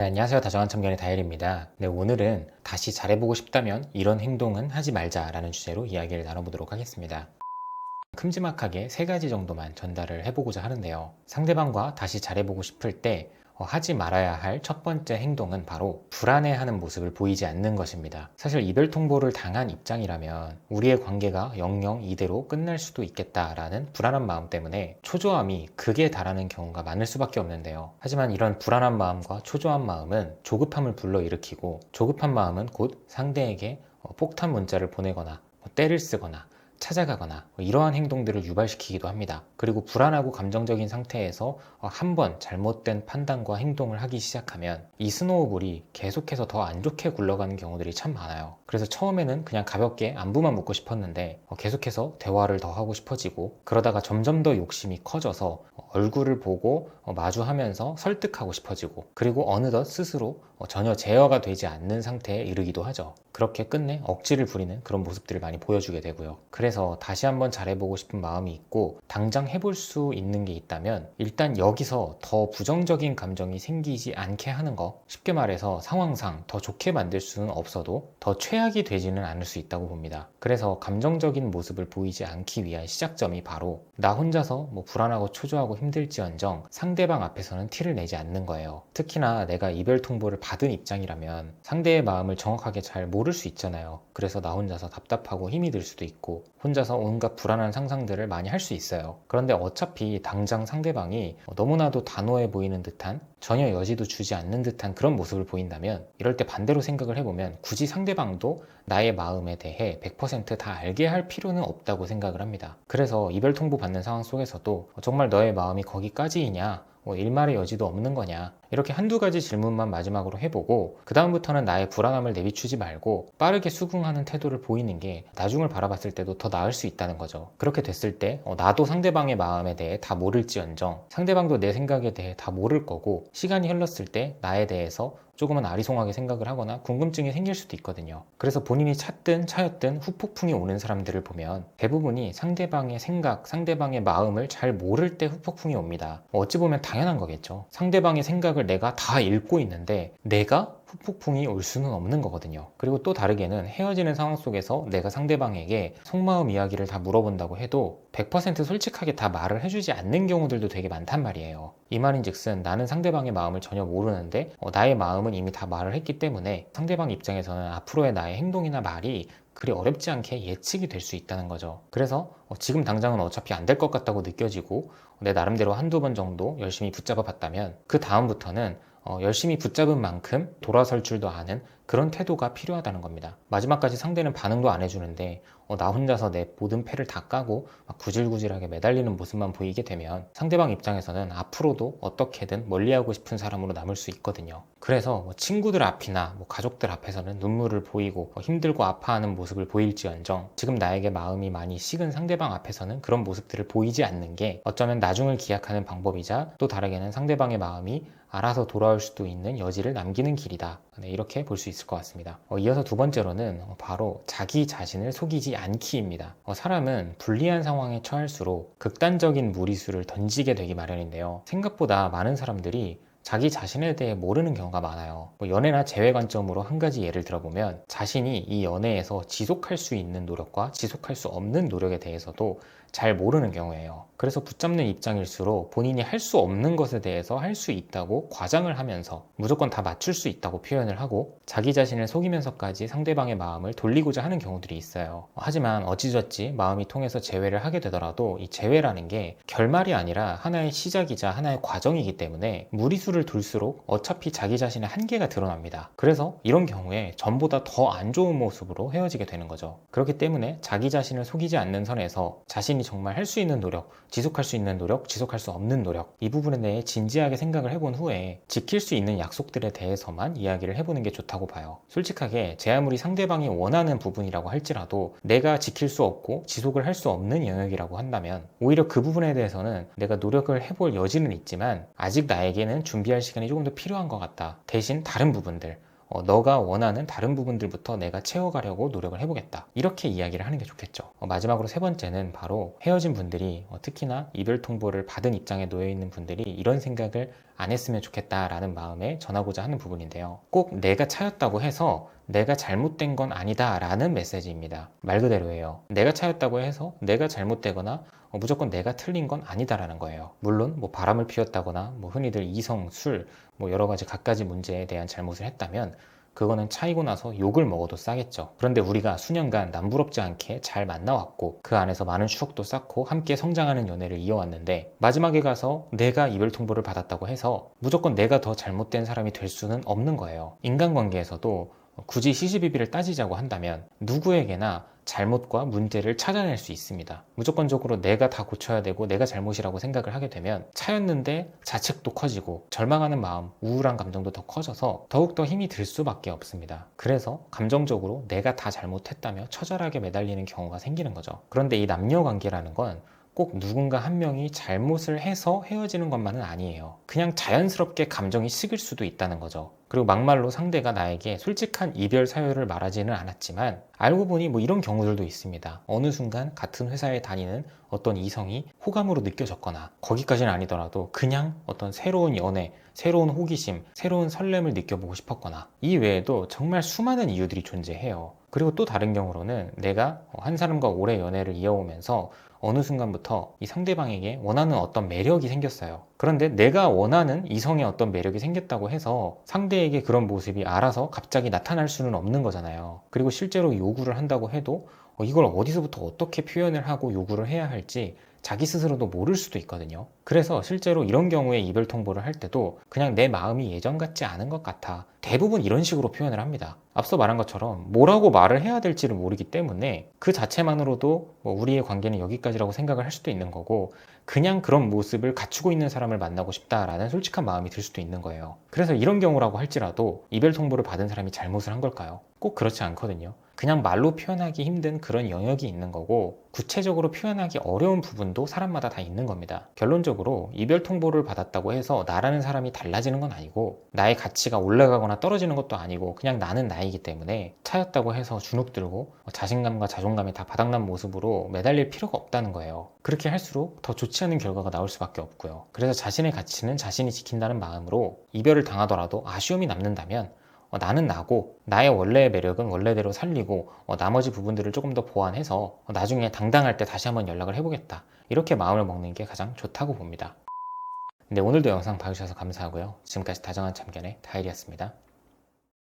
네, 안녕하세요. 다정한 참견의 다일입니다. 네, 오늘은 다시 잘해보고 싶다면 이런 행동은 하지 말자라는 주제로 이야기를 나눠보도록 하겠습니다. 큼지막하게 3가지 정도만 전달을 해보고자 하는데요. 상대방과 다시 잘해보고 싶을 때 하지 말아야 할 첫 번째 행동은 바로 불안해하는 모습을 보이지 않는 것입니다. 사실 이별 통보를 당한 입장이라면 우리의 관계가 영영 이대로 끝날 수도 있겠다라는 불안한 마음 때문에 초조함이 극에 달하는 경우가 많을 수밖에 없는데요. 하지만 이런 불안한 마음과 초조한 마음은 조급함을 불러일으키고, 조급한 마음은 곧 상대에게 폭탄 문자를 보내거나 때를 쓰거나 찾아가거나 이러한 행동들을 유발시키기도 합니다. 그리고 불안하고 감정적인 상태에서 한 번 잘못된 판단과 행동을 하기 시작하면 이 스노우볼이 계속해서 더 안 좋게 굴러가는 경우들이 참 많아요. 그래서 처음에는 그냥 가볍게 안부만 묻고 싶었는데 계속해서 대화를 더 하고 싶어지고, 그러다가 점점 더 욕심이 커져서 얼굴을 보고 마주하면서 설득하고 싶어지고, 그리고 어느덧 스스로 전혀 제어가 되지 않는 상태에 이르기도 하죠. 그렇게 끝내 억지를 부리는 그런 모습들을 많이 보여주게 되고요. 그래서 다시 한번 잘해보고 싶은 마음이 있고 당장 해볼 수 있는 게 있다면 일단 여기서 더 부정적인 감정이 생기지 않게 하는 거, 쉽게 말해서 상황상 더 좋게 만들 수는 없어도 더 최악이 되지는 않을 수 있다고 봅니다. 그래서 감정적인 모습을 보이지 않기 위한 시작점이 바로 나 혼자서 불안하고 초조하고 힘들지언정 상대방 앞에서는 티를 내지 않는 거예요. 특히나 내가 이별 통보를 받은 입장이라면 상대의 마음을 정확하게 잘 모를 수 있잖아요. 그래서 나 혼자서 답답하고 힘이 들 수도 있고 혼자서 온갖 불안한 상상들을 많이 할 수 있어요. 그런데 어차피 당장 상대방이 너무나도 단호해 보이는 듯한, 전혀 여지도 주지 않는 듯한 그런 모습을 보인다면, 이럴 때 반대로 생각을 해보면 굳이 상대방도 나의 마음에 대해 100%다 알게 할 필요는 없다고 생각을 합니다. 그래서 이별 통보 받는 상황 속에서도 정말 너의 마음이 거기까지이냐, 일말의 여지도 없는 거냐, 이렇게 한두 가지 질문만 마지막으로 해보고 그 다음부터는 나의 불안함을 내비추지 말고 빠르게 수긍하는 태도를 보이는 게 나중을 바라봤을 때도 더 나을 수 있다는 거죠. 그렇게 됐을 때 나도 상대방의 마음에 대해 다 모를지언정 상대방도 내 생각에 대해 다 모를 거고, 시간이 흘렀을 때 나에 대해서 조금은 아리송하게 생각을 하거나 궁금증이 생길 수도 있거든요. 그래서 본인이 찾든 차였든 후폭풍이 오는 사람들을 보면 대부분이 상대방의 생각, 상대방의 마음을 잘 모를 때 후폭풍이 옵니다. 어찌 보면 당연한 거겠죠. 상대방의 생각을 내가 다 읽고 있는데 내가 후폭풍이 올 수는 없는 거거든요. 그리고 또 다르게는 헤어지는 상황 속에서 내가 상대방에게 속마음 이야기를 다 물어본다고 해도 100% 솔직하게 다 말을 해주지 않는 경우들도 되게 많단 말이에요. 이 말인즉슨 나는 상대방의 마음을 전혀 모르는데 나의 마음은 이미 다 말을 했기 때문에 상대방 입장에서는 앞으로의 나의 행동이나 말이 그리 어렵지 않게 예측이 될 수 있다는 거죠. 그래서 지금 당장은 어차피 안 될 것 같다고 느껴지고 내 나름대로 한두 번 정도 열심히 붙잡아 봤다면 그 다음부터는 열심히 붙잡은 만큼 돌아설 줄도 아는 그런 태도가 필요하다는 겁니다. 마지막까지 상대는 반응도 안 해주는데 나 혼자서 내 모든 패를 다 까고 막 구질구질하게 매달리는 모습만 보이게 되면 상대방 입장에서는 앞으로도 어떻게든 멀리하고 싶은 사람으로 남을 수 있거든요. 그래서 친구들 앞이나 가족들 앞에서는 눈물을 보이고 힘들고 아파하는 모습을 보일지언정 지금 나에게 마음이 많이 식은 상대방 앞에서는 그런 모습들을 보이지 않는 게 어쩌면 나중을 기약하는 방법이자, 또 다르게는 상대방의 마음이 알아서 돌아올 수도 있는 여지를 남기는 길이다. 이렇게 볼 수 있을 것 같습니다. 이어서 두 번째로는 바로 자기 자신을 속이지 않기입니다. 사람은 불리한 상황에 처할수록 극단적인 무리수를 던지게 되기 마련인데요. 생각보다 많은 사람들이 자기 자신에 대해 모르는 경우가 많아요. 연애나 재회 관점으로 한 가지 예를 들어보면 자신이 이 연애에서 지속할 수 있는 노력과 지속할 수 없는 노력에 대해서도 잘 모르는 경우예요. 그래서 붙잡는 입장일수록 본인이 할 수 없는 것에 대해서 할 수 있다고 과장을 하면서 무조건 다 맞출 수 있다고 표현을 하고 자기 자신을 속이면서까지 상대방의 마음을 돌리고자 하는 경우들이 있어요. 하지만 어찌저찌 마음이 통해서 재회를 하게 되더라도 이 재회라는 게 결말이 아니라 하나의 시작이자 하나의 과정이기 때문에 무리수를 둘수록 어차피 자기 자신의 한계가 드러납니다. 그래서 이런 경우에 전보다 더 안 좋은 모습으로 헤어지게 되는 거죠. 그렇기 때문에 자기 자신을 속이지 않는 선에서 자신이 정말 할 수 있는 노력, 지속할 수 있는 노력, 지속할 수 없는 노력, 이 부분에 대해 진지하게 생각을 해본 후에 지킬 수 있는 약속들에 대해서만 이야기를 해보는 게 좋다고 봐요. 솔직하게 제 아무리 상대방이 원하는 부분이라고 할지라도 내가 지킬 수 없고 지속을 할 수 없는 영역이라고 한다면 오히려 그 부분에 대해서는 내가 노력을 해볼 여지는 있지만 아직 나에게는 준비할 시간이 조금 더 필요한 것 같다. 대신 다른 부분들, 너가 원하는 다른 부분들부터 내가 채워가려고 노력을 해보겠다. 이렇게 이야기를 하는 게 좋겠죠. 마지막으로 세 번째는 바로 헤어진 분들이 특히나 이별 통보를 받은 입장에 놓여 있는 분들이 이런 생각을 안 했으면 좋겠다라는 마음에 전하고자 하는 부분인데요. 꼭 내가 차였다고 해서 내가 잘못된 건 아니다 라는 메시지입니다. 말 그대로예요. 내가 차였다고 해서 내가 잘못되거나 무조건 내가 틀린 건 아니다라는 거예요. 물론 바람을 피웠다거나 흔히들 이성, 술, 여러 가지 갖가지 문제에 대한 잘못을 했다면 그거는 차이고 나서 욕을 먹어도 싸겠죠. 그런데 우리가 수년간 남부럽지 않게 잘 만나왔고 그 안에서 많은 추억도 쌓고 함께 성장하는 연애를 이어왔는데 마지막에 가서 내가 이별 통보를 받았다고 해서 무조건 내가 더 잘못된 사람이 될 수는 없는 거예요. 인간관계에서도 굳이 시시비비를 따지자고 한다면 누구에게나 잘못과 문제를 찾아낼 수 있습니다. 무조건적으로 내가 다 고쳐야 되고 내가 잘못이라고 생각을 하게 되면 차였는데 자책도 커지고 절망하는 마음, 우울한 감정도 더 커져서 더욱더 힘이 들 수밖에 없습니다. 그래서 감정적으로 내가 다 잘못했다며 처절하게 매달리는 경우가 생기는 거죠. 그런데 이 남녀 관계라는 건 꼭 누군가 한 명이 잘못을 해서 헤어지는 것만은 아니에요. 그냥 자연스럽게 감정이 식을 수도 있다는 거죠. 그리고 막말로 상대가 나에게 솔직한 이별 사유를 말하지는 않았지만 알고 보니 이런 경우들도 있습니다. 어느 순간 같은 회사에 다니는 어떤 이성이 호감으로 느껴졌거나 거기까지는 아니더라도 그냥 어떤 새로운 연애, 새로운 호기심, 새로운 설렘을 느껴보고 싶었거나 이 외에도 정말 수많은 이유들이 존재해요. 그리고 또 다른 경우로는 내가 한 사람과 오래 연애를 이어오면서 어느 순간부터 이 상대방에게 원하는 어떤 매력이 생겼어요. 그런데 내가 원하는 이성의 어떤 매력이 생겼다고 해서 상대에게 그런 모습이 알아서 갑자기 나타날 수는 없는 거잖아요. 그리고 실제로 요구를 한다고 해도 이걸 어디서부터 어떻게 표현을 하고 요구를 해야 할지 자기 스스로도 모를 수도 있거든요. 그래서 실제로 이런 경우에 이별 통보를 할 때도 그냥 내 마음이 예전 같지 않은 것 같아. 대부분 이런 식으로 표현을 합니다. 앞서 말한 것처럼 뭐라고 말을 해야 될지를 모르기 때문에 그 자체만으로도 우리의 관계는 여기까지라고 생각을 할 수도 있는 거고 그냥 그런 모습을 갖추고 있는 사람을 만나고 싶다라는 솔직한 마음이 들 수도 있는 거예요. 그래서 이런 경우라고 할지라도 이별 통보를 받은 사람이 잘못을 한 걸까요? 꼭 그렇지 않거든요. 그냥 말로 표현하기 힘든 그런 영역이 있는 거고 구체적으로 표현하기 어려운 부분도 사람마다 다 있는 겁니다. 결론적으로 이별 통보를 받았다고 해서 나라는 사람이 달라지는 건 아니고 나의 가치가 올라가거나 떨어지는 것도 아니고 그냥 나는 나이기 때문에 차였다고 해서 주눅들고 자신감과 자존감이 다 바닥난 모습으로 매달릴 필요가 없다는 거예요. 그렇게 할수록 더 좋지 않은 결과가 나올 수밖에 없고요. 그래서 자신의 가치는 자신이 지킨다는 마음으로 이별을 당하더라도 아쉬움이 남는다면 나는 나고 나의 원래의 매력은 원래대로 살리고 나머지 부분들을 조금 더 보완해서 나중에 당당할 때 다시 한번 연락을 해보겠다. 이렇게 마음을 먹는 게 가장 좋다고 봅니다. 네, 오늘도 영상 봐주셔서 감사하고요. 지금까지 다정한 참견의 다일이었습니다.